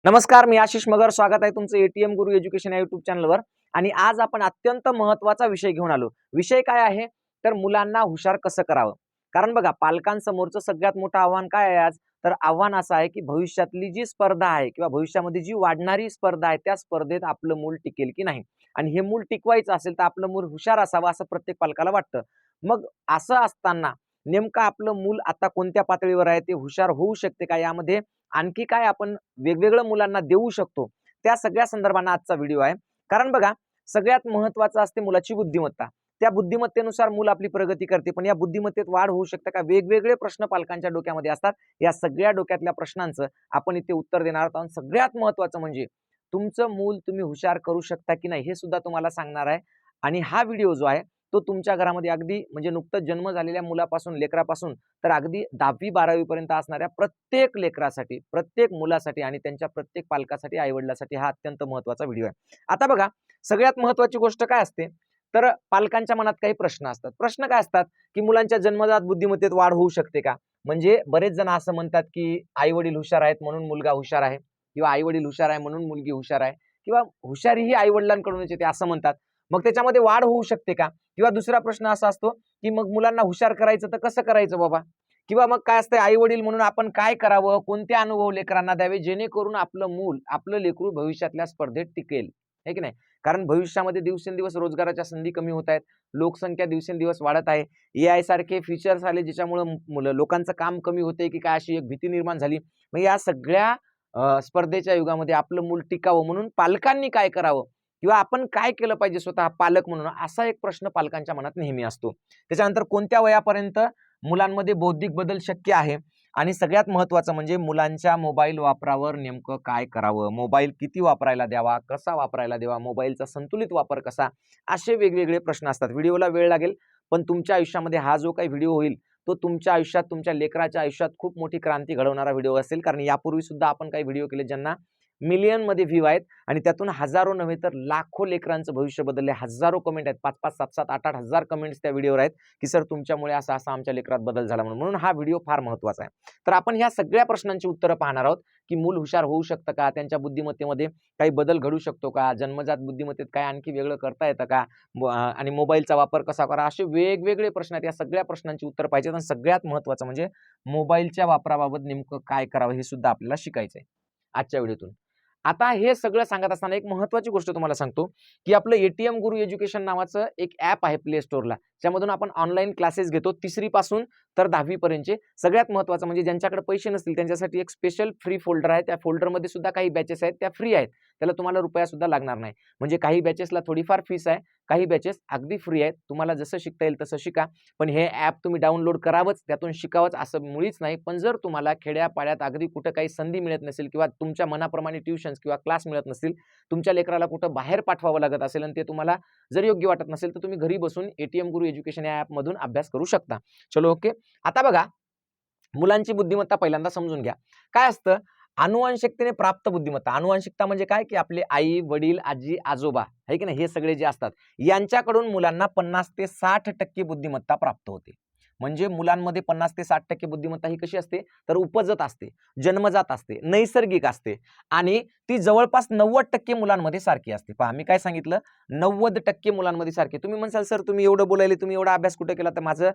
नमस्कार, मी आशिष मगर. स्वागत आहे तुमचं एटीएम गुरु एज्युकेशन या युट्यूब चॅनलवर. आणि आज आपण अत्यंत महत्त्वाचा विषय घेऊन आलो. विषय काय आहे तर मुलांना हुशार कसं करावं. कारण बघा, पालकांसमोरचं सगळ्यात मोठं आव्हान काय आहे आज, तर आव्हान असं आहे की भविष्यातली जी स्पर्धा आहे किंवा भविष्यामध्ये जी वाढणारी स्पर्धा आहे त्या स्पर्धेत आपलं मूल टिकेल की नाही. आणि हे मूल टिकवायचं असेल तर आपलं मूल हुशार असावं असं प्रत्येक पालकाला वाटतं. मग असं असताना नेमकं आपलं मूल आता कोणत्या पातळीवर आहे, ते हुशार होऊ शकते का, यामध्ये आणखी काय आपण वेगवेगळं मुलांना देऊ शकतो, त्या सगळ्या संदर्भाने आजचा व्हिडिओ आहे. कारण बघा, सगळ्यात महत्त्वाचं असते मुलाची बुद्धिमत्ता. त्या बुद्धिमत्तेनुसार मूल आपली प्रगती करते. पण या बुद्धिमत्तेत वाढ होऊ शकते का, वेगवेगळे प्रश्न पालकांच्या डोक्यामध्ये असतात. या सगळ्या डोक्यातल्या प्रश्नांचं आपण इथे उत्तर देणार आहोत. आणि सगळ्यात महत्त्वाचं म्हणजे तुमचं मूल तुम्ही हुशार करू शकता की नाही हे सुद्धा तुम्हाला सांगणार आहे. आणि हा व्हिडिओ जो आहे तो तुमच्या घरामध्ये अगदी म्हणजे नुकतंच जन्म झालेल्या मुलापासून, लेकरापासून तर अगदी 10वी-12वी पर्यंत असणाऱ्या प्रत्येक लेकरासाठी, प्रत्येक मुलासाठी आणि त्यांच्या प्रत्येक पालकासाठी, आई-वडिलांसाठी हा अत्यंत महत्त्वाचा व्हिडिओ आहे. आता बघा, सगळ्यात महत्त्वाची गोष्ट काय असते तर पालकांच्या मनात काही प्रश्न असतात. प्रश्न काय असतात की मुलांच्या जन्मजात बुद्धिमत्तेत वाढ होऊ शकते का? म्हणजे बरेच जण असं म्हणतात की आई-वडील हुशार आहेत म्हणून मुलगा हुशार आहे, किंवा आई-वडील हुशार आहे म्हणून मुलगी हुशार आहे, किंवा हुशारी ही आई-वडिलांकडूनच येते असं म्हणतात. मग त्याच्यामध्ये वाढ होऊ शकते का? किंवा दुसरा प्रश्न असा असतो की मग मुलांना हुशार करायचं तर कसं करायचं बाबा? किंवा मग काय असतं, आई वडील म्हणून आपण काय करावं, कोणते अनुभव लेकरांना द्यावे जेणेकरून आपलं मूल, आपलं लेकरू भविष्यातल्या स्पर्धेत टिकेल, है की नाही. कारण भविष्यामध्ये दिवसेंदिवस रोजगाराच्या संधी कमी होत आहेत, लोकसंख्या दिवसेंदिवस वाढत आहे, AI सारखे फीचर्स आले ज्याच्यामुळे मुलं लोकांचं काम कमी होते की काय, अशी एक भीती निर्माण झाली. मग या सगळ्या स्पर्धेच्या युगामध्ये आपलं मूल टिकावं म्हणून पालकांनी काय करावं किंवा आपण काय केलं पाहिजे स्वतः पालक म्हणून, असा एक प्रश्न पालकांच्या मनात नेहमी असतो. त्याच्यानंतर कोणत्या वयापर्यंत मुलांमध्ये बौद्धिक बदल शक्य आहे, आणि सगळ्यात महत्त्वाचं म्हणजे मुलांच्या मोबाईल वापरावर नेमकं काय करावं, मोबाईल किती वापरायला द्यावा, कसा वापरायला द्यावा, मोबाईलचा संतुलित वापर कसा, असे वेगवेगळे प्रश्न असतात. व्हिडिओला वेळ लागेल, पण तुमच्या आयुष्यामध्ये हा जो काही व्हिडिओ होईल तो तुमच्या आयुष्यात, तुमच्या लेकराच्या आयुष्यात खूप मोठी क्रांती घडवणारा व्हिडिओ असेल. कारण यापूर्वी सुद्धा आपण काही व्हिडिओ केले ज्यांना मिलियनमध्ये व्ह्यू आहेत, आणि त्यातून हजारो नव्हे तर लाखो लेकरांचं भविष्य बदलले. हजारो कमेंट आहेत, 5-5, 7-7, 8-8 हजार कमेंट्स त्या व्हिडिओवर आहेत की सर तुमच्यामुळे असा असा आमच्या लेकरात बदल झाला म्हणून हा व्हिडिओ फार महत्त्वाचा आहे. तर आपण ह्या सगळ्या प्रश्नांची उत्तरं पाहणार आहोत की मूल हुशार होऊ शकतं का, त्यांच्या बुद्धिमत्तेमध्ये काही बदल घडू शकतो का, जन्मजात बुद्धिमत्तेत काय आणखी वेगळं करता येतं का, आणि मोबाईलचा वापर कसा करा, असे वेगवेगळे प्रश्न आहेत. या सगळ्या प्रश्नांची उत्तर पाहिजेत. आणि सगळ्यात महत्त्वाचं म्हणजे मोबाईलच्या वापराबाबत नेमकं काय करावं हे सुद्धा आपल्याला शिकायचंय आजच्या व्हिडिओतून. आता हे सगळं सांगत असताना एक महत्त्वाची गोष्ट तुम्हाला सांगतो की आपलं एटीएम गुरु एज्युकेशन नावाचं एक ॲप आहे प्ले स्टोअरला, ज्यामधून आपण ऑनलाईन क्लासेस घेतो 3री पासून तर 10वी पर्यंतचे. सगळ्यात महत्त्वाचं म्हणजे ज्यांच्याकडे पैसे नसतील त्यांच्यासाठी एक स्पेशल फ्री फोल्डर आहे. त्या फोल्डरमध्ये सुद्धा काही बॅचेस आहेत, त्या फ्री आहेत, त्याला तुम्हाला रुपया सुद्धा लागणार नाही. म्हणजे काही बॅचेसला थोडीफार फीस आहे, काही बॅचेस अगदी फ्री आहेत. तुम्हाला जसं शिकता येईल तसं शिका. पण हे ॲप तुम्ही डाउनलोड करावंच, त्यातून शिकावंच असं मुळीच नाही. पण जर तुम्हाला खेड्यापाड्यात अगदी कुठं काही संधी मिळत नसेल किंवा तुमच्या मनाप्रमाणे ट्युशन्स किंवा क्लास मिळत नसतील, तुमच्या लेकराला कुठं बाहेर पाठवावं लागत असेल आणि ते तुम्हाला जर योग्य वाटत नसेल, तर तुम्ही घरी बसून एटीएम गुरु एज्युकेशन या ॲपमधून अभ्यास करू शकता. चलो ओके. आता बघा, मुलांची बुद्धिमत्ता पहिल्यांदा समजून घ्या. काय असतं अनुवांशिकतेने प्राप्त बुद्धिमत्ता. अनुवांशिकता म्हणजे काय की आपले आई, वडील, आजी, आजोबा आहे की नाही, हे सगळे जे असतात यांच्याकडून मुलांना 50 ते 60% बुद्धिमत्ता प्राप्त होते. म्हणजे मुलांमध्ये 50 ते 60% बुद्धिमत्ता ही कशी असते तर उपजत असते, जन्मजात असते, नैसर्गिक असते, आणि ती जवळपास 90% मुलांमध्ये सारखी असते. पहा, मी काय सांगितलं, 90% मुलांमध्ये सारखी. तुम्ही म्हणसाल सर तुम्ही एवढं बोलायले, तुम्ही एवढा अभ्यास कुठे केला, तर माझं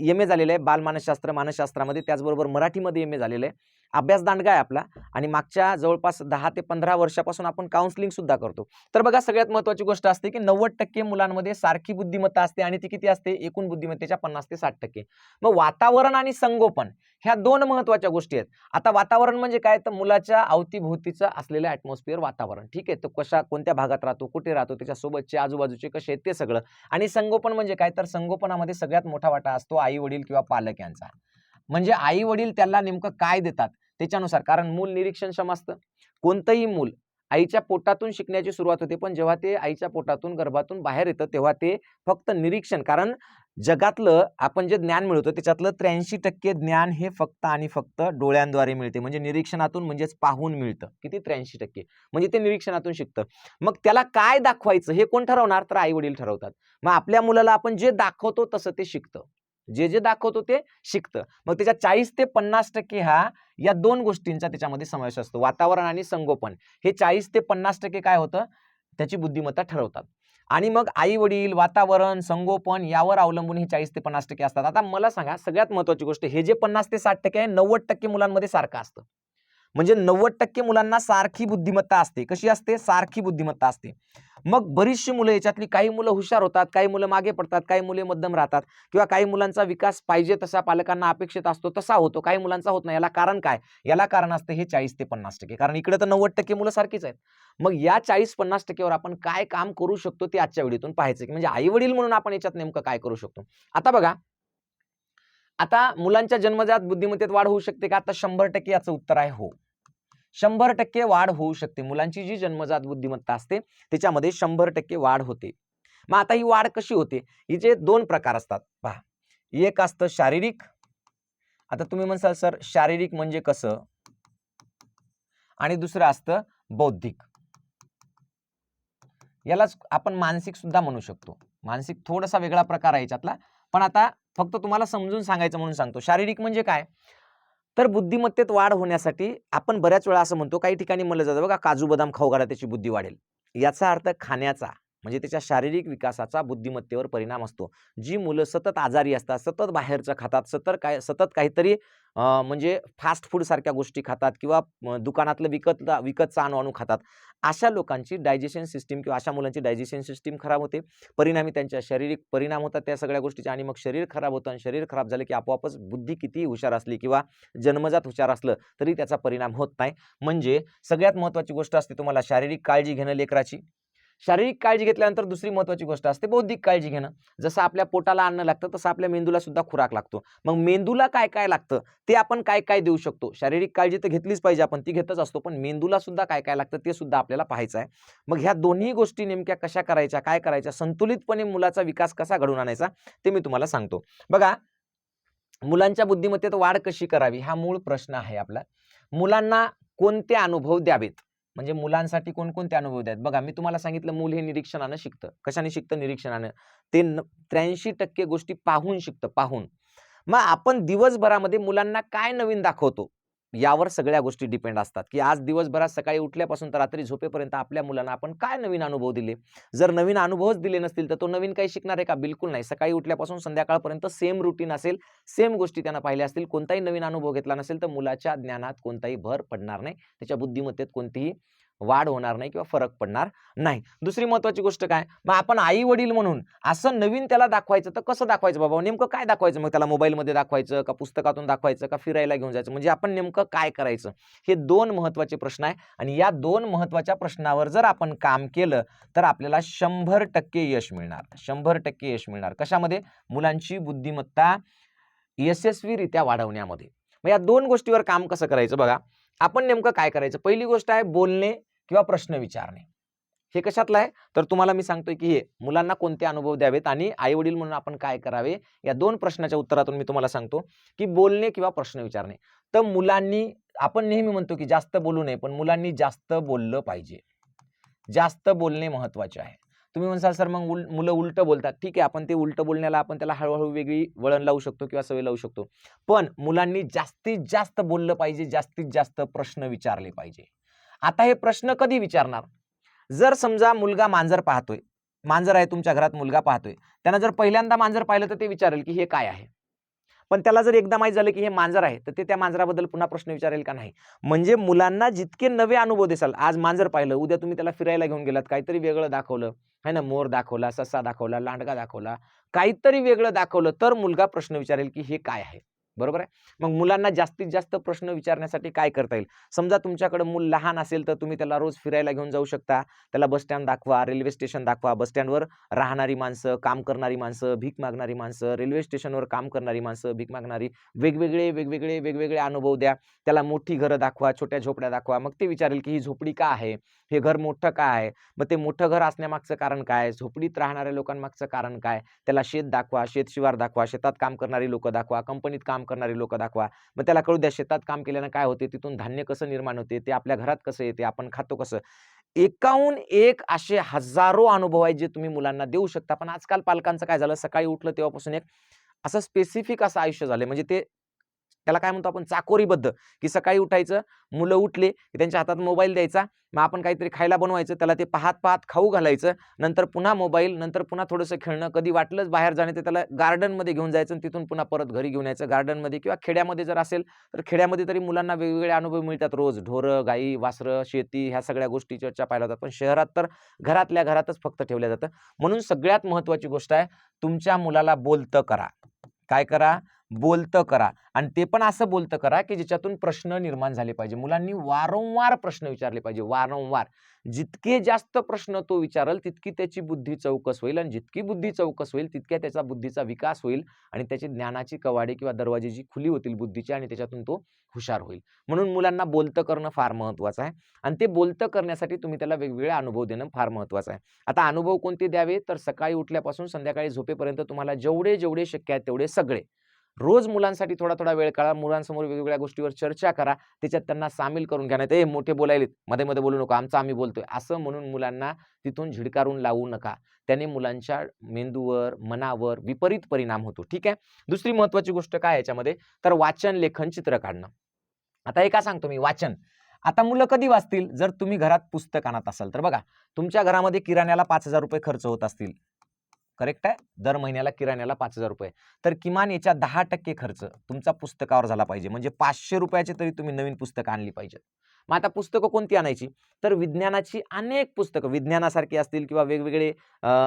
MA झालेलं आहे बालमानसशास्त्र, मानसशास्त्रामध्ये, त्याचबरोबर मराठीमध्ये MA झालेलं आहे. अभ्यास दांडगा आहे आपला, आणि मागच्या जवळपास 10 ते 15 वर्षापासून आपण काउन्सिलिंग सुद्धा करतो. तर बघा, सगळ्यात महत्त्वाची गोष्ट असते की 90% मुलांमध्ये सारखी बुद्धिमत्ता असते, आणि ती किती असते, एकूण बुद्धिमत्तेच्या 50 ते 60%. मग वातावरण आणि संगोपन ह्या दोन महत्त्वाच्या गोष्टी आहेत. आता वातावरण म्हणजे काय, तर मुलाच्या अवतीभोवतीचं असलेलं ॲटमॉस्फिअर वातावरण, ठीक आहे, तो कशा कोणत्या भागात राहतो, कुठे राहतो, त्याच्यासोबतचे आजूबाजूचे कसे आहेत ते सगळं. आणि संगोपन म्हणजे काय, तर संगोपनामध्ये सगळ्यात मोठा वाटा असतो आई वडील किंवा पालक यांचा. म्हणजे आई वडील त्याला नेमकं काय देतात त्याच्यानुसार, कारण मूल निरीक्षणक्षम असतं. कोणतंही मूल आईच्या पोटातून शिकण्याची सुरुवात होते, पण जेव्हा ते आईच्या पोटातून, गर्भातून बाहेर येतं तेव्हा ते फक्त निरीक्षण, कारण जगातलं आपण जे ज्ञान मिळवतो त्याच्यातलं 83% ज्ञान हे फक्त आणि फक्त डोळ्यांद्वारे मिळते, म्हणजे निरीक्षणातून, म्हणजेच पाहून मिळतं. किती, 83%, म्हणजे ते निरीक्षणातून शिकतं. मग त्याला काय दाखवायचं हे कोण ठरवणार, तर आई वडील ठरवतात. मग आपल्या मुलाला आपण जे दाखवतो तसं ते शिकतं. जे जे दाखवतो ते शिकतं. मग त्याच्या 40 ते 50% हा या दोन गोष्टींचा त्याच्यामध्ये समावेश असतो, वातावरण आणि संगोपन. हे 40 ते 50% काय होतं, त्याची बुद्धिमत्ता ठरवतात. आणि मग आई वडील, वातावरण, संगोपन यावर अवलंबून हे 40 ते 50% असतात. आता मला सांगा, सगळ्यात महत्वाची गोष्ट, हे जे 50 ते 60% आहे, 90% मुलांमध्ये सारखं असतं. म्हणजे 90% मुलांना सारखी बुद्धिमत्ता असते. कशी असते? सारखी बुद्धिमत्ता असते. मग बरीचशी मुलं, याच्यातली काही मुलं हुशार होतात, काही मुलं मागे पडतात, काही मुले मध्यम राहतात, किंवा काही मुलांचा विकास पाहिजे तसा पालकांना अपेक्षित असतो तसा होतो, काही मुलांचा होत नाही. याला कारण काय? याला कारण असतं हे 40 ते 50%. कारण इकडे तर 90% मुलं सारखीच आहेत. मग या 40-50% वर आपण काय काम करू शकतो ते आजच्या व्हिडिओतून पाहायचं, की म्हणजे आई वडील म्हणून आपण याच्यात नेमकं काय करू शकतो. आता बघा, आता मुलांच्या जन्मजात बुद्धिमत्तेत वाढ होऊ शकते का? आता 100% याचं उत्तर आहे हो. 100% वाढ होऊ शकते. मुलांची जी जन्मजात बुद्धिमत्ता असते त्याच्यामध्ये 100% वाढ होते. मग आता ही वाढ कशी होते? हिचे दोन प्रकार असतात पहा. एक असतं शारीरिक. आता तुम्ही म्हणसाल सर शारीरिक म्हणजे कसं? आणि दुसरं असतं बौद्धिक. यालाच आपण मानसिक सुद्धा म्हणू शकतो. मानसिक थोडासा वेगळा प्रकार आहे याच्यातला, पण आता फक्त तुम्हाला समजून सांगायचं म्हणून सांगतो. शारीरिक म्हणजे काय? तर बुद्धिमत्तेत वाढ होण्यासाठी आपण बऱ्याच वेळा असं म्हणतो, काही ठिकाणी म्हणलं जातं बघा, काजू बदाम खाऊ घाला त्याची बुद्धी वाढेल. याचा अर्थ खाण्याचा म्हणजे त्याच्या शारीरिक विकासाचा बुद्धिमत्तेवर परिणाम असतो. जी मुलं सतत आजारी असतात, सतत बाहेरचं खातात, सतत काहीतरी म्हणजे फास्ट फूड सारख्या गोष्टी खातात, किंवा दुकानातलं विकतचा आणू खातात, अशा लोकांची डायजेशन सिस्टीम, किंवा अशा मुलांची डायजेशन सिस्टीम खराब होते. परिणामी त्यांच्या शारीरिक परिणाम होतात त्या सगळ्या गोष्टीचे, आणि मग शरीर खराब होतं. आणि शरीर खराब झालं की आपोआपच बुद्धी कितीही हुशार असली किंवा जन्मजात हुशार असलं तरी त्याचा परिणाम होत नाही. म्हणजे सगळ्यात महत्त्वाची गोष्ट असते तुम्हाला शारीरिक काळजी घेणं लेकराची. शारीरिक काळजी घेतल्यानंतर दुसरी महत्त्वाची गोष्ट असते बौद्धिक काळजी घेणं. जसं आपल्या पोटाला अन्न लागतं तसं आपल्या मेंदूला सुद्धा खुराक लागतो. मग मेंदूला काय काय लागतं ते आपण काय काय देऊ शकतो. शारीरिक काळजी तर घेतलीच पाहिजे, आपण ती घेतच असतो, पण मेंदूला सुद्धा काय काय लागतं ते सुद्धा आपल्याला पाहायचं आहे. मग ह्या दोन्ही गोष्टी नेमक्या कशा करायच्या, काय करायच्या, संतुलितपणे मुलाचा विकास कसा घडवून आणायचा ते मी तुम्हाला सांगतो. बघा, मुलांच्या बुद्धिमत्तेत वाढ कशी करावी हा मूळ प्रश्न आहे आपला. मुलांना कोणते अनुभव द्यावेत, म्हणजे मुलांसाठी कोणकोणते अनुभव द्यावेत. बघा, मी तुम्हाला सांगितलं मूल हे निरीक्षणानं शिकतं. कशाने शिकतं? निरीक्षणानं. ते 83% गोष्टी पाहून शिकतं, पाहून. मग आपण दिवसभरामध्ये मुलांना काय नवीन दाखवतो यावर सगळ्या गोष्टी डिपेंड असतात, की आज दिवसभरात सकाळी उठल्यापासून तर रात्री झोपेपर्यंत आपल्या मुलांना आपण काय नवीन अनुभव दिले. जर नवीन अनुभवच दिले नसतील तर तो नवीन काही शिकणार आहे का? बिलकुल नाही. सकाळी उठल्यापासून संध्याकाळपर्यंत सेम रुटीन असेल, सेम गोष्टी त्यांना पाहिल्या असतील, कोणताही नवीन अनुभव घेतला नसेल तर मुलाच्या ज्ञानात कोणताही भर पडणार नाही, त्याच्या बुद्धिमत्तेत कोणतीही वाढ होणार नाही किंवा फरक पडणार नाही. दुसरी महत्वाची गोष्ट काय? मग आपण आई वडील म्हणून असं नवीन त्याला दाखवायचं तर कसं दाखवायचं बाबा? नेमकं काय दाखवायचं? मग त्याला मोबाईलमध्ये दाखवायचं का, पुस्तकातून दाखवायचं का, फिरायला घेऊन जायचं? म्हणजे आपण नेमकं काय करायचं? हे दोन महत्वाचे प्रश्न आहे. आणि या दोन महत्वाच्या प्रश्नावर जर आपण काम केलं तर आपल्याला 100% यश मिळणार. 100% यश मिळणार. कशामध्ये? मुलांची बुद्धिमत्ता यशस्वीरित्या वाढवण्यामध्ये. मग या दोन गोष्टीवर काम कसं करायचं बघा. आपण नेमकं काय करायचं? पहिली गोष्ट आहे बोलणे किंवा प्रश्न विचारणे. हे कशातलं आहे? तर तुम्हाला मी सांगतोय की हे मुलांना कोणते अनुभव द्यावेत आणि आई वडील म्हणून आपण काय करावे, या दोन प्रश्नाच्या उत्तरातून मी तुम्हाला सांगतो की बोलणे किंवा प्रश्न विचारणे. तर मुलांनी, आपण नेहमी म्हणतो की जास्त बोलू नये, पण मुलांनी जास्त बोललं पाहिजे. जास्त बोलणे महत्वाचे आहे. तुम्ही म्हणसाल सर मग मुलं उलटं बोलतात. ठीक आहे, आपण ते उलटं बोलण्याला आपण त्याला हळूहळू वेगळी वळण लावू शकतो किंवा सवय लावू शकतो. पण मुलांनी जास्तीत जास्त बोललं पाहिजे, जास्तीत जास्त प्रश्न विचारले पाहिजे. आता हे प्रश्न कधी विचारणार? जर समजा मुलगा मांजर पाहतोय, मांजर आहे तुमच्या घरात, मुलगा पाहतोय, त्यानं जर पहिल्यांदा मांजर पाहिलं तर ते विचारेल की हे काय आहे. पण त्याला जर एकदा माहित झालं की हे मांजर आहे तर ते त्या मांजराबद्दल पुन्हा प्रश्न विचारेल का? नाही. म्हणजे मुलांना जितके नवे अनुभव देसाल, आज मांजर पाहिलं, उद्या तुम्ही त्याला फिरायला घेऊन गेलात, काहीतरी वेगळं दाखवलं है ना, मोर दाखवला, ससा दाखवला, लांडगा दाखवला, काहीतरी वेगळं दाखवलं तर मुलगा प्रश्न विचारेल की हे काय आहे. बरोबर आहे. मग मुलांना जास्तीत जास्त प्रश्न विचारण्यासाठी काय करता येईल? समजा तुमच्याकडे मूल लहान असेल तर तुम्ही त्याला रोज फिरायला घेऊन जाऊ शकता. त्याला बस स्टँड दाखवा, रेल्वे स्टेशन दाखवा. बस स्टँडवर राहणारी माणसं, काम करणारी माणसं, भीक मागणारी माणसं, रेल्वे स्टेशनवर काम करणारी माणसं, भीक मागणारी, वेगवेगळे अनुभव द्या. त्याला मोठी घरं दाखवा, छोट्या झोपड्या दाखवा. मग ते विचारेल की ही झोपडी का आहे? हे घर मोठं का आहे? मग ते मोठं घर असण्यामागचं कारण काय? झोपडीत राहणाऱ्या लोकांमागचं कारण काय? त्याला शेत दाखवा, शेतशिवार दाखवा, शेतात काम करणारी लोकं दाखवा, कंपनीत काम करणारी लोकं दाखवा. मग त्याला कळू द्या शेतात काम केल्यानं काय होते, तिथून धान्य कसं निर्माण होते, ते आपल्या घरात कसं येते, आपण खातो कसं. एकाहून एक असे हजारो अनुभव आहेत जे तुम्ही मुलांना देऊ शकता. पण आजकाल पालकांचं काय झालं, सकाळी उठलं तेव्हापासून एक असं स्पेसिफिक असं आयुष्य झालंय. म्हणजे त्याला काय म्हणतो आपण चाकोरीबद्ध, की सकाळी उठायचं, मुलं उठले की त्यांच्या हातात मोबाईल द्यायचा, मग आपण काहीतरी खायला बनवायचं, त्याला ते पाहत-पाहत खाऊ घालायचं, नंतर पुन्हा मोबाईल, नंतर पुन्हा थोडंसं खेळणं, कधी वाटलंच बाहेर जाणे तर त्याला गार्डनमध्ये घेऊन जायचं आणि तिथून पुन्हा परत घरी घेऊन यायचं. गार्डनमध्ये किंवा खेड्यामध्ये जर असेल तर खेड्यामध्ये तरी मुलांना वेगवेगळे अनुभव मिळतात रोज. ढोरं, गाई, वासरं, शेती ह्या सगळ्या गोष्टी चर्चा पाहिल्या जातात. पण शहरात तर घरातल्या घरातच फक्त ठेवल्या जातं. म्हणून सगळ्यात महत्त्वाची गोष्ट आहे, तुमच्या मुलाला बोलतं करा. काय करा? बोलतं करा. आणि ते पण असं बोलतं करा, की ज्याच्यातून प्रश्न निर्माण झाले पाहिजे. मुलांनी वारंवार प्रश्न विचारले पाहिजे, वारंवार. जितके जास्त प्रश्न तो विचारेल, तितकी त्याची बुद्धी चौकस होईल आणि जितकी बुद्धी चौकस होईल, तितक्या त्याचा बुद्धीचा विकास होईल आणि त्याची ज्ञानाची कवाडे किंवा दरवाजे जी खुली होतील बुद्धीची आणि त्याच्यातून तो हुशार होईल. म्हणून मुलांना बोलतं करणं फार महत्त्वाचं आहे आणि ते बोलतं करण्यासाठी तुम्ही त्याला वेगवेगळे अनुभव देणं फार महत्त्वाचं आहे. आता अनुभव कोणते द्यावे? तर सकाळी उठल्यापासून संध्याकाळी झोपेपर्यंत तुम्हाला जेवढे शक्य आहेत तेवढे सगळे. रोज मुलांसाठी थोडा वेळ काढा. मुलांसमोर वेगवेगळ्या गोष्टीवर चर्चा करा. त्याच्यात त्यांना सामील करून घ्या. नाहीतर मोठे बोलायलेत, मध्ये-मध्ये बोलू नको, आमचं आम्ही बोलतोय. असं म्हणून मुलांना तिथून झिडकारून लावू नका. त्याने मुलांच्या मेंदूवर, मनावर विपरीत परिणाम होतो. ठीक आहे. दुसरी महत्त्वाची गोष्ट काय याच्यामध्ये? तर वाचन, लेखन, चित्र काढणं. आता हे का सांगतो मी वाचन? आता मुलं कधी वाचतील? जर तुम्ही घरात पुस्तक आणत असाल तर. बघा, तुमच्या घरामध्ये किराण्याला ₹5,000 खर्च होत असतील. करेक्ट आहे? दर महिन्याला किराण्याला ₹5,000. तर किमान याच्या 10% खर्च तुमचा पुस्तकावर झाला पाहिजे. म्हणजे ₹500 तरी तुम्ही नवीन पुस्तकं आणली पाहिजेत. मग आता पुस्तकं कोणती आणायची? तर विज्ञानाची अनेक पुस्तकं विज्ञानासारखी असतील किंवा वेगवेगळे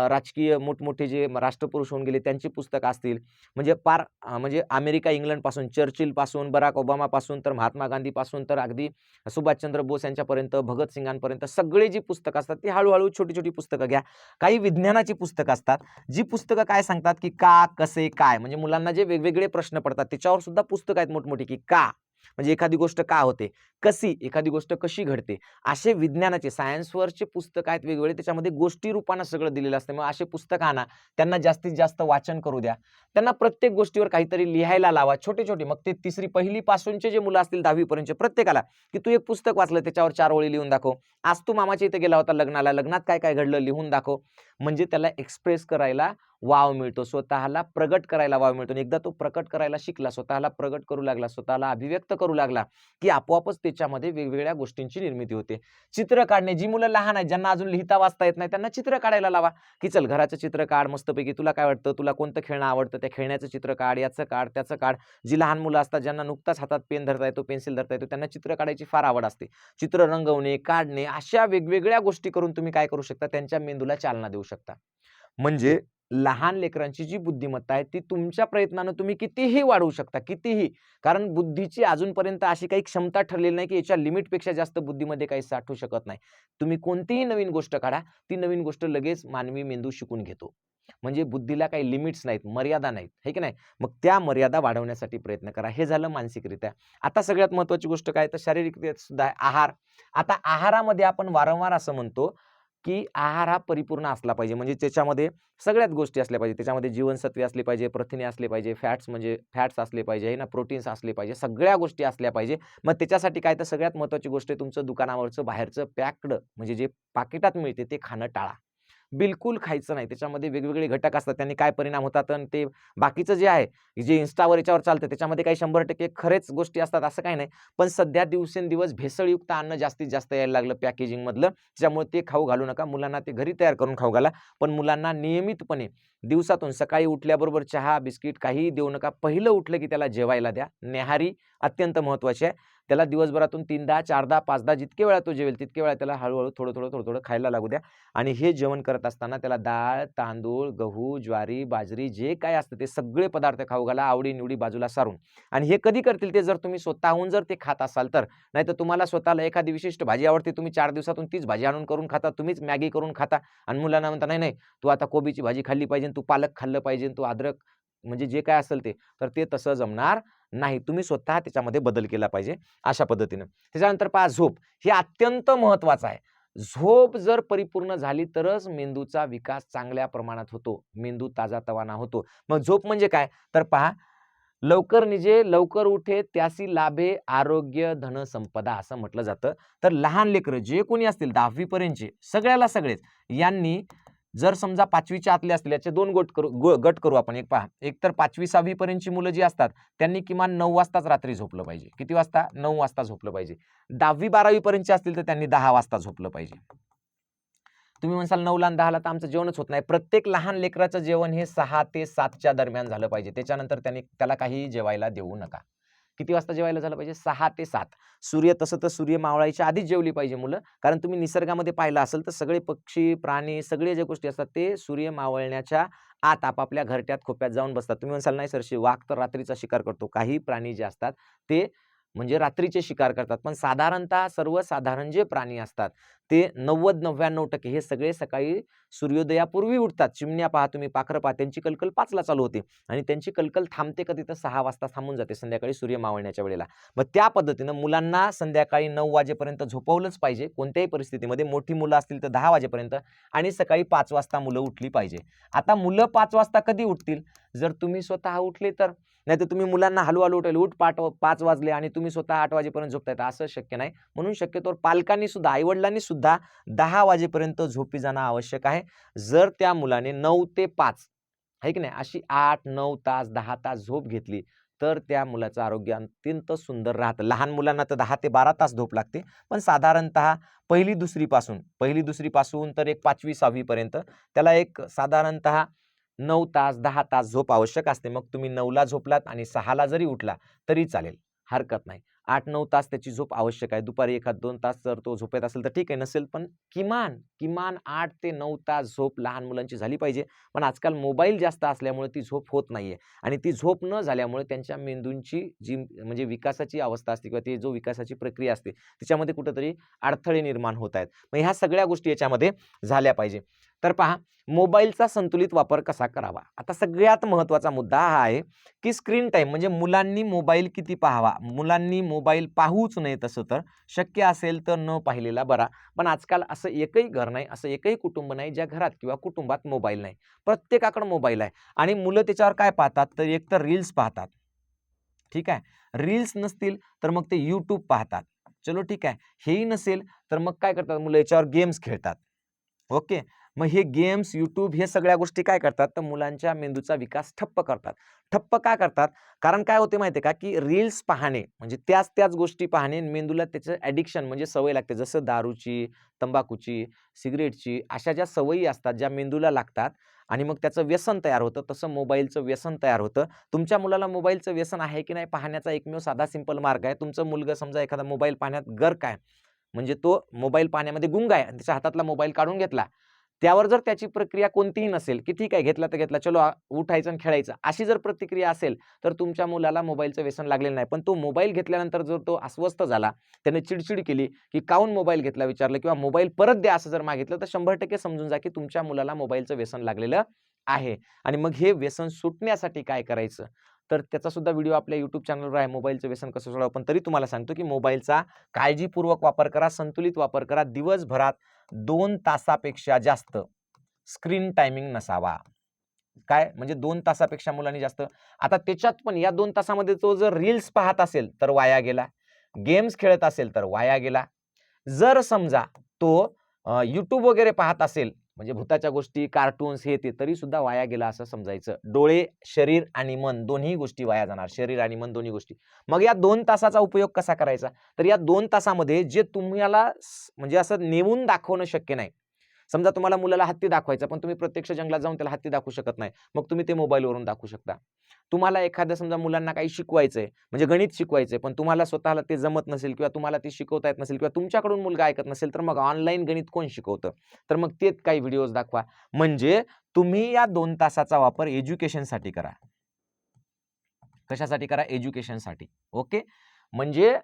राजकीय मोठमोठे जे राष्ट्रपुरुष होऊन गेले त्यांची पुस्तकं असतील. म्हणजे म्हणजे अमेरिका, इंग्लंडपासून, चर्चिलपासून, बराक ओबामापासून, तर महात्मा गांधीपासून, तर अगदी सुभाषचंद्र बोस यांच्यापर्यंत, भगतसिंगांपर्यंत सगळे जी पुस्तकं असतात ती हळू छोटी-छोटी पुस्तकं घ्या. काही विज्ञानाची पुस्तकं असतात. जी पुस्तकं काय सांगतात, की का, कसे, काय म्हणजे मुलांना जे वेगवेगळे प्रश्न पडतात त्याच्यावर सुद्धा पुस्तकं आहेत मोठमोठी, की का? म्हणजे एखादी गोष्ट का होते? कशी? एखादी गोष्ट कशी घडते? असे विज्ञानाचे सायन्सवरचे पुस्तकं आहेत वेगवेगळे. त्याच्यामध्ये गोष्टी रूपानं सगळं दिलेलं असतं. मग असे पुस्तकं आणा. त्यांना जास्तीत जास्त वाचन करू द्या. त्यांना प्रत्येक गोष्टीवर काहीतरी लिहायला लावा. छोटे-छोटे मग ते पहिली पासूनचे जे मुलं असतील 10वी पर्यंतचे प्रत्येकाला, की तू एक पुस्तक वाचलं त्याच्यावर 4 ओळी लिहून दाखव. आज तू मामाच्या इथे गेला होता लग्नाला. लग्नात काय-काय घडलं लिहून दाखव. म्हणजे त्याला एक्सप्रेस करायला वाव मिळतो. स्वतःला प्रगट करायला वाव मिळतो. आणि एकदा तो प्रकट करायला शिकला, स्वतःला प्रगट करू लागला, स्वतःला अभिव्यक्त करू लागला, की आपोआपच त्याच्यामध्ये वेगवेगळ्या गोष्टींची निर्मिती होते. चित्र काढणे, जी मुलं लहान आहेत, ज्यांना अजून लिहिता वाचता येत नाही, त्यांना चित्र काढायला लावा, की चल घराचं चित्र काढ मस्तपैकी. तुला काय वाटतं? तुला कोणतं खेळणं आवडतं? त्या खेळण्याचं चित्र काढ, याचं काढ, त्याचं काढ. जी लहान मुलं असतात, ज्यांना नुकताच हातात पेन धरता येतो, पेन्सिल धरता येतो, त्यांना चित्र काढायची फार आवड असते. चित्र रंगवणे, काढणे, अशा वेगवेगळ्या गोष्टी करून तुम्ही काय करू शकता? त्यांच्या मेंदूला चालना देऊ शकता. म्हणजे लहान लेकरांची जी बुद्धिमत्ता आहे ती तुमच्या प्रयत्नानं तुम्ही कितीही वाढवू शकता, कितीही. कारण बुद्धीची अजूनपर्यंत अशी काही क्षमता ठरलेली नाही, की याच्या लिमिटपेक्षा जास्त बुद्धीमध्ये काही साठू शकत नाही. तुम्ही कोणतीही नवीन गोष्ट काढा, ती नवीन गोष्ट लगेच मानवी मेंदू शिकून घेतो. म्हणजे बुद्धीला काही लिमिट्स नाहीत, मर्यादा नाहीत, है की नाही? मग त्या मर्यादा वाढवण्यासाठी प्रयत्न करा. हे झालं मानसिकरित्या. आता सगळ्यात महत्त्वाची गोष्ट काय तर शारीरिकरित्या सुद्धा आहे आहार. आता आहारामध्ये आपण वारंवार असं म्हणतो, की आहार हा परिपूर्ण असला पाहिजे. म्हणजे त्याच्यामध्ये सगळ्याच गोष्टी असल्या पाहिजे. त्याच्यामध्ये जीवनसत्वे असली पाहिजे, प्रथिने असले पाहिजे, फॅट्स असले पाहिजे, आहे ना, प्रोटीन्स असले पाहिजे, सगळ्या गोष्टी असल्या पाहिजे. मग त्याच्यासाठी काय तर सगळ्यात महत्त्वाची गोष्ट आहे तुमचं दुकानावरचं बाहेरचं पॅक्ड म्हणजे जे पाकिटात मिळते ते खाणं टाळा. बिलकुल खायचं नाही. त्याच्यामध्ये वेगवेगळे घटक असतात. त्यांनी काय परिणाम होतात आणि ते बाकीचं जे आहे, जे Instaवर याच्यावर चालतं त्याच्यामध्ये काही 100% खरेच गोष्टी असतात असं काही नाही. पण सध्या दिवसेंदिवस भेसळयुक्त अन्न जास्तीत जास्त यायला लागलं पॅकेजिंगमधलं. त्याच्यामुळे ते खाऊ घालू नका. मुलांना ते घरी तयार करून खाऊ घाला. पण मुलांना नियमितपणे दिवसातून सकाळी उठल्याबरोबर चहा, बिस्किट काहीही देऊ नका. पहिलं उठलं की त्याला जेवायला द्या. न्याहारी अत्यंत महत्त्वाची आहे. त्याला दिवसभरातून 3दा, 4दा, 5दा जितके वेळा तो जेवेल तितके वेळा त्याला हळू-हळू, थोडं-थोडं खायला लागू द्या. आणि हे जेवण करत असताना त्याला डाळ, तांदूळ, गहू, ज्वारी, बाजरी जे काही असतं ते सगळे पदार्थ खाऊ घाला, आवडी-निवडी बाजूला सारून. आणि हे कधी करतील ते जर तुम्ही स्वतःहून जर ते खात असाल तर. नाहीतर तुम्हाला स्वतःला एखादी विशिष्ट भाजी आवडते, तुम्ही 4 दिवसातून तीच भाजी आणून करून खाता, तुम्हीच मॅगी करून खाता आणि मुलांना म्हणता, "नाही, नाही, तू आता कोबीची भाजी खाल्ली पाहिजे, तू पालक खाल्लं पाहिजे, तू अद्रक" म्हणजे जे काय असेल ते. तर ते तसं जमणार नाही. तुम्ही स्वतः त्याच्यामध्ये बदल केला पाहिजे अशा पद्धतीनं. त्याच्यानंतर पहा झोप. हे अत्यंत महत्त्वाचं आहे. झोप जर परिपूर्ण झाली तरच मेंदूचा विकास चांगल्या प्रमाणात होतो. मेंदू ताजातवाना होतो. मग झोप म्हणजे काय? तर पहा, लवकर निजे, लवकर उठे, त्यासी लाभे आरोग्य, धन, संपदा असं म्हटलं जातं. तर लहान लेकरं जे कोणी असतील 10वी पर्यंतचे सगळेच यांनी जर समजा 5वीच्या आतले असतील, याचे 2 गट करू आपण. एक पहा, एक तर 5वी 6वी पर्यंतची मुलं जी असतात त्यांनी किमान 9 वाजताच रात्री झोपलं पाहिजे. किती वाजता? 9 वाजता झोपलं पाहिजे. 10वी 12वी पर्यंतचे असतील तर त्यांनी 10 वाजता झोपलं पाहिजे. तुम्ही म्हणसाल 9ला आणि 10ला तर आमचं जेवणच होत नाही. प्रत्येक लहान लेकराचं जेवण हे 6 ते 7च्या दरम्यान झालं पाहिजे. त्याच्यानंतर त्याला काही जेवायला देऊ नका. किती वाजता जेवायला झालं पाहिजे? 6 ते 7. तसं तर सूर्य मावळायच्या आधीच जेवली पाहिजे मुलं. कारण तुम्ही निसर्गामध्ये पाहिलं असेल तर सगळे पक्षी, प्राणी, सगळे ज्या गोष्टी असतात ते सूर्य मावळण्याच्या आत आपापल्या घरट्यात, खोप्यात जाऊन बसतात. तुम्ही म्हणसाल नाही सर, वाघ तर रात्रीचा शिकार करतो. काही प्राणी जे असतात ते म्हणजे रात्रीचे शिकार करतात. पण साधारणतः सर्वसाधारण जे प्राणी असतात ते 90-99% हे सगळे सकाळी सूर्योदयापूर्वी उठतात. चिमण्या पहा तुम्ही, पाखरं पहा, त्यांची कलकल 5ला चालू होते आणि त्यांची कलकल थांबते कधी तर 6 वाजता थांबून जाते, संध्याकाळी सूर्य मावळण्याच्या वेळेला. मग त्या पद्धतीनं मुलांना संध्याकाळी 9 वाजेपर्यंत झोपवलंच पाहिजे कोणत्याही परिस्थितीमध्ये. मोठी मुलं असतील तर 10 वाजेपर्यंत आणि सकाळी 5 वाजता मुलं उठली पाहिजे. आता मुलं 5 वाजता कधी उठतील? जर तुम्ही स्वतः उठले तर. नाहीतर तुम्ही मुलांना हळूहळू उठवले, उठ 5 वाजले आणि तुम्ही स्वतः 8 वाजेपर्यंत झोपतायत, असं शक्य नाही. म्हणून शक्यतोवर पालकांनी सुद्धा, आईवडिलांनी सुद्धा 10 वाजेपर्यंत झोपी जाणं आवश्यक आहे. जर त्या मुलाने 9 ते 5 आहे की नाही अशी 8-9 तास 10 तास झोप घेतली तर त्या मुलाचं आरोग्य अत्यंत सुंदर राहतं. लहान मुलांना तर 10 ते 12 तास झोप लागते, पण साधारणतः पहिली दुसरी पासून तर एक 5वी 6वी पर्यंत त्याला एक साधारणतः 9 तास 10 तास झोप आवश्यक असते. मग तुम्ही 9ला झोपलात आणि 6ला जरी उठला तरी चालेल, हरकत नाही. 8-9 तास त्याची झोप आवश्यक आहे. दुपारी 1-2 तास जर तो झोपेत असेल तर ठीक आहे, नसेल पण किमान 8 ते 9 तास झोप लहान मुलांची झाली पाहिजे. पण आजकाल मोबाईल जास्त असल्यामुळे ती झोप होत नाहीये आणि ती झोप न झाल्यामुळे त्यांच्या मेंदूंची जी म्हणजे विकासाची अवस्था असते किंवा ती जो विकासाची प्रक्रिया असते त्याच्यामध्ये कुठेतरी अडथळे निर्माण होत आहेत. मग ह्या सगळ्या गोष्टी याच्यामध्ये झाल्या पाहिजे. तर पहा, मोबाईलचा संतुलित वापर कसा करावा? आता सगळ्यात महत्त्वाचा मुद्दा हा आहे की स्क्रीन टाईम, म्हणजे मुलांनी मोबाईल किती पाहावा. मुलांनी मोबाईल पाहूच नये, तसं तर शक्य असेल तर न पाहिलेला बरा. पण आजकाल असं एकही घर नाही, असं एकही कुटुंब नाही ज्या घरात किंवा कुटुंबात मोबाईल नाही. प्रत्येकाकडे मोबाईल आहे आणि मुलं त्याच्यावर काय पाहतात? तर एक तर रील्स पाहतात. ठीक आहे, रील्स नसतील तर मग ते यूट्यूब पाहतात. चलो ठीक आहे, हेही नसेल तर मग काय करतात मुलं? याच्यावर गेम्स खेळतात. ओके, मग हे गेम्स, यूट्यूब हे सगळ्या गोष्टी काय करतात? तर मुलांच्या मेंदूचा विकास ठप्प करतात. ठप्प का करतात? कारण काय होते माहिती आहे का, की रील्स पाहणे म्हणजे त्याच गोष्टी पाहणे, मेंदूला त्याचं ॲडिक्शन म्हणजे सवय लागते. जसं दारूची, तंबाखूची, सिगरेटची अशा ज्या सवयी असतात ज्या मेंदूला लागतात आणि मग त्याचं व्यसन तयार होतं, तसं मोबाईलचं व्यसन तयार होतं. तुमच्या मुलाला मोबाईलचं व्यसन आहे की नाही पाहण्याचा एकमेव साधा सिंपल मार्ग आहे. तुमचं मुलगा समजा एखादा मोबाईल पाहण्यात गर्क आहे, म्हणजे तो मोबाईल पाहण्यामध्ये गुंग आहे आणि त्याच्या हातातला मोबाईल काढून घेतला. त्यावर जर त्याची प्रक्रिया कोणतीही नसेल, की ठीक आहे घेतला तर घेतला, चलो उठायचं आणि खेळायचं, अशी जर प्रतिक्रिया असेल तर तुमच्या मुलाला मोबाईलचं व्यसन लागलेलं नाही. पण तो मोबाईल घेतल्यानंतर जर तो अस्वस्थ झाला, त्याने चिडचिड केली, की काहून मोबाईल घेतला विचारलं किंवा मोबाईल परत द्या असं जर मागितलं, तर 100% समजून जा की तुमच्या मुलाला मोबाईलचं व्यसन लागलेलं आहे. आणि मग हे व्यसन सुटण्यासाठी काय करायचं? तर त्याचा सुद्धा व्हिडिओ आपल्या YouTube चॅनलवर आहे, मोबाईलचं व्यसन कसं सोडावं. पण तरी तुम्हाला सांगतो की मोबाईलचा काळजीपूर्वक वापर करा, संतुलित वापर करा. दिवसभरात 2 तासापेक्षा जास्त स्क्रीन टायमिंग नसावा. काय म्हणजे 2 तासापेक्षा मुलांनी जास्त. आता त्याच्यात पण या 2 तासामध्ये तो जर रील्स पाहत असेल तर वाया गेला, गेम्स खेळत असेल तर वाया गेला. जर समजा तो YouTube वगैरे पाहत असेल म्हणजे भूताच्या गोष्टी, कार्टून्स हे ते, तरी सुद्धा वाया गेला असं समजायचं. डोळे, शरीर आणि मन दोन्ही गोष्टी वाया जाणार. शरीर आणि मन दोन्ही गोष्टी. मग या 2 तासाचा उपयोग कसा करायचा? तर या 2 तासामध्ये जे तुम्हाला म्हणजे असं नेऊन दाखवणं शक्य नाही. समजा तुम्हाला मुलाला हत्ती दाखवायचा, पण तुम्ही प्रत्यक्ष जंगलात जाऊन त्याला हत्ती दाखवू शकत नाही. मग तुम्ही ते मोबाईलवरून दाखवू शकता. तुम्हाला एखादं समजा मुलांना काही शिकवायचंय, म्हणजे गणित शिकवायचंय, पण तुम्हाला स्वतःला ते जमत नसेल किंवा तुम्हाला ते शिकवता येत नसेल किंवा तुमच्याकडून मुलगा ऐकत नसेल, तर मग ऑनलाईन गणित कोण शिकवतं? तर मग ते काही व्हिडिओज दाखवा. म्हणजे तुम्ही या 2 तासाचा वापर एज्युकेशनसाठी करा. कशासाठी करा? एज्युकेशनसाठी. ओके, म्हणजे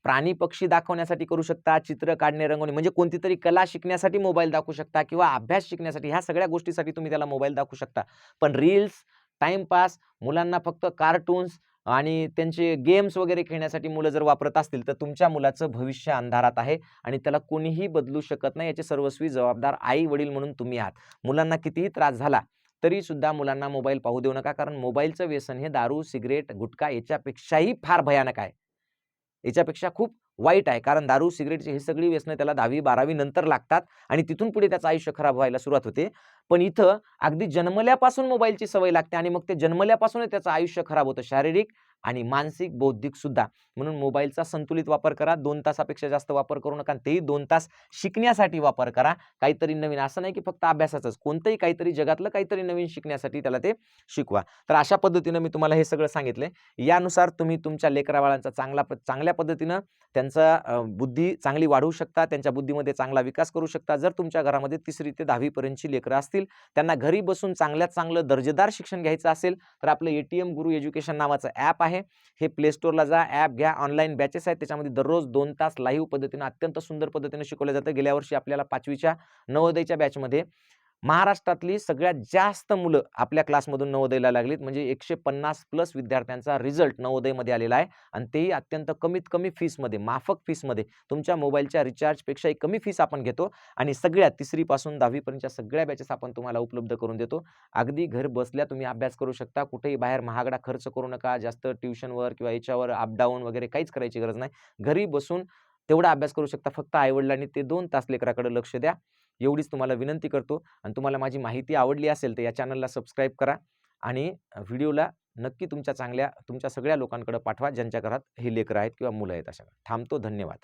प्राणी पक्षी दाखवण्यासाठी करू शकता, चित्र काढणे, रंगवणे, म्हणजे कोणती तरी कला शिकण्यासाठी मोबाईल दाखवू शकता किंवा अभ्यास शिकण्यासाठी, ह्या सगळ्या गोष्टीसाठी तुम्ही त्याला मोबाईल दाखवू शकता. पण रील्स, टाइमपास, मुलांना फक्त कार्टून्स आणि त्यांचे गेम्स वगैरे खेळण्यासाठी मुलं जर वापरत असतील तर तुमच्या मुलाचं भविष्य अंधारात आहे आणि त्याला कोणीही बदलू शकत नाही. याचे सर्वस्वी जबाबदार आई वडील म्हणून तुम्ही आहात. मुलांना कितीही त्रास झाला तरी सुद्धा मुलांना मोबाईल पाहू देऊ नका, कारण मोबाईलचं व्यसन हे दारू, सिगरेट, गुटखा याच्यापेक्षाही फार भयानक आहे. याच्यापेक्षा खूप वाईट आहे. कारण दारू, सिगारेटची ही सगळी व्यसनं त्याला 10वी-12वी नंतर लागतात आणि तिथून पुढे त्याचं आयुष्य खराब व्हायला सुरुवात होते. पण इथं अगदी जन्मल्यापासून मोबाईलची सवय लागते आणि मग ते जन्मल्यापासूनच त्याचं आयुष्य खराब होतं, शारीरिक आणि मानसिक, बौद्धिक सुद्धा. म्हणून मोबाईलचा संतुलित वापर करा. 2 तासापेक्षा जास्त वापर करू नका आणि तेही 2 तास शिकण्यासाठी वापर करा. काहीतरी नवीन, असं नाही की फक्त अभ्यासाचंच, कोणतंही काहीतरी जगातलं काहीतरी नवीन शिकण्यासाठी त्याला ते शिकवा. तर अशा पद्धतीनं मी तुम्हाला हे सगळं सांगितलंय. यानुसार तुम्ही तुमच्या लेकरा-बाळांचा चांगल्या पद्धतीनं त्यांचा बुद्धी चांगली वाढवू शकता, त्यांच्या बुद्धीमध्ये चांगला विकास करू शकता. जर तुमच्या घरामध्ये 3री ते 10वी पर्यंतची लेकरं असतील, त्यांना घरी बसून चांगल्यात चांगलं दर्जेदार शिक्षण घ्यायचं असेल, तर आपलं एटीएम गुरु एज्युकेशन नावाचं ॲप आहे. हे प्ले स्टोअरला जा, ॲप घ्या. ऑनलाईन बॅचेस आहेत. त्याच्यामध्ये दररोज 2 तास लाईव्ह पद्धतीनं अत्यंत सुंदर पद्धतीनं शिकवलं जातं. गेल्या वर्षी आपल्याला 5वीच्या नवोदयच्या बॅचमध्ये महाराष्ट्रातली सगळ्यात जास्त मुलं आपल्या क्लासमधून नवोदयला लागलीत. म्हणजे 150 प्लस विद्यार्थ्यांचा रिझल्ट नवोदयमध्ये आलेला आहे आणि तेही अत्यंत कमीत कमी फीसमध्ये, माफक फीसमध्ये. तुमच्या मोबाईलच्या रिचार्जपेक्षाही कमी फीस आपण घेतो आणि सगळ्या 3री पासून 10वी पर्यंतच्या सगळ्या बॅचेस आपण तुम्हाला उपलब्ध करून देतो. अगदी घर बसल्या तुम्ही अभ्यास करू शकता. कुठेही बाहेर महागडा खर्च करू नका. जास्त ट्युशनवर किंवा याच्यावर अप-डाऊन वगैरे काहीच करायची गरज नाही. घरी बसून तेवढा अभ्यास करू शकता. फक्त आई-वडिलांनी ते 2 तास लेकराकडे लक्ष द्या. एवढीच तुम्हाला विनंती करतो आणि तुम्हाला माझी माहिती आवडली असेल तर या चॅनलला सबस्क्राईब करा आणि व्हिडिओला नक्की तुमच्या सगळ्या लोकांकडे पाठवा, ज्यांच्या घरात ही लेकरं आहेत किंवा मुलं आहेत. अशा थांबतो. धन्यवाद.